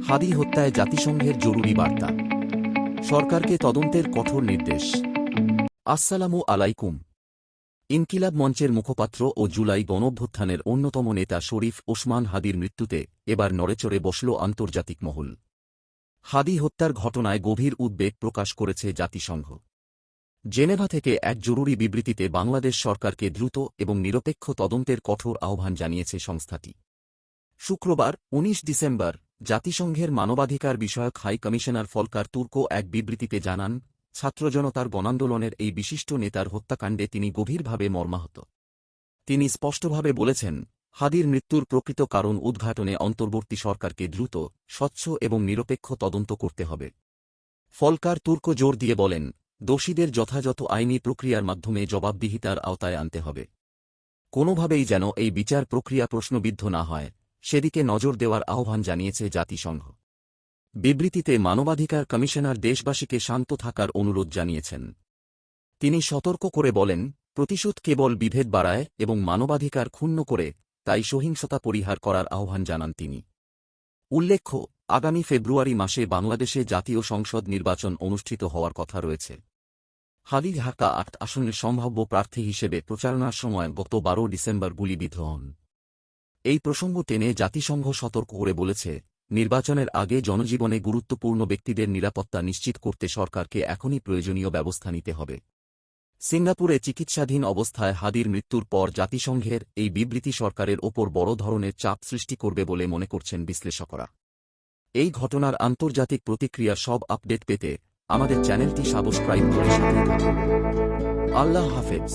হাদি হত্যায় জাতিসংঘের জরুরি বার্তা, সরকারকে তদন্তের কঠোর নির্দেশ। আসসালামু আলাইকুম। ইনকিলাব মঞ্চের মুখপাত্র ও জুলাই গণঅভ্যুত্থানের অন্যতম নেতা শরীফ ওসমান হাদির মৃত্যুতে এবার নড়েচড়ে বসল আন্তর্জাতিক মহল। হাদি হত্যার ঘটনায় গভীর উদ্বেগ প্রকাশ করেছে জাতিসংঘ। জেনেভা থেকে এক জরুরি বিবৃতিতে বাংলাদেশ সরকারকে দ্রুত এবং নিরপেক্ষ তদন্তের কঠোর আহ্বান জানিয়েছে সংস্থাটি। শুক্রবার ১৯ ডিসেম্বর জাতিসংঘের মানবাধিকার বিষয়ক হাই কমিশনার ফলকার তুর্ক এক বিবৃতিতে জানান, ছাত্রজনতার গণান্দোলনের এই বিশিষ্ট নেতার হত্যাকাণ্ডে তিনি গভীরভাবে মর্মাহত। তিনি স্পষ্টভাবে বলেছেন, হাদির মৃত্যুর প্রকৃত কারণ উদ্ঘাটনে অন্তর্বর্তী সরকারকে দ্রুত, স্বচ্ছ এবং নিরপেক্ষ তদন্ত করতে হবে। ফলকার তুর্ক জোর দিয়ে বলেন, দোষীদের যথাযথ আইনি প্রক্রিয়ার মাধ্যমে জবাবদিহিতার আওতায় আনতে হবে। কোনোভাবেই যেন এই বিচার প্রক্রিয়া প্রশ্নবিদ্ধ না হয়, সেদিকে নজর দেওয়ার আহ্বান জানিয়েছে জাতিসংঘ। বিবৃতিতে মানবাধিকার কমিশনার দেশবাসীকে শান্ত থাকার অনুরোধ জানিয়েছেন। তিনি সতর্ক করে বলেন, প্রতিশোধ কেবল বিভেদ বাড়ায় এবং মানবাধিকার ক্ষুণ্ণ করে, তাই সহিংসতা পরিহার করার আহ্বান জানান তিনি। উল্লেখ্য, আগামী ফেব্রুয়ারি মাসে বাংলাদেশে জাতীয় সংসদ নির্বাচন অনুষ্ঠিত হওয়ার কথা রয়েছে। হাদি ঢাকা ৮ আসনের সম্ভাব্য প্রার্থী হিসেবে প্রচারণার সময় গত ১২ ডিসেম্বর গুলিবিদ্ধ হন। এই প্রসঙ্গ টেনে জাতিসংঘ সতর্ক করে বলেছে, নির্বাচনের আগে জনজীবনে গুরুত্বপূর্ণ ব্যক্তিদের নিরাপত্তা নিশ্চিত করতে সরকারকে এখনই প্রয়োজনীয় ব্যবস্থা নিতে হবে। সিঙ্গাপুরে চিকিৎসাধীন অবস্থায় হাদির মৃত্যুর পর জাতিসংঘের এই বিবৃতি সরকারের ওপর বড় ধরনের চাপ সৃষ্টি করবে বলে মনে করছেন বিশ্লেষকরা। এই ঘটনার আন্তর্জাতিক প্রতিক্রিয়া সব আপডেট পেতে আমাদের চ্যানেলটি সাবস্ক্রাইব করে সাথে থাকুন। আল্লাহ হাফেজ।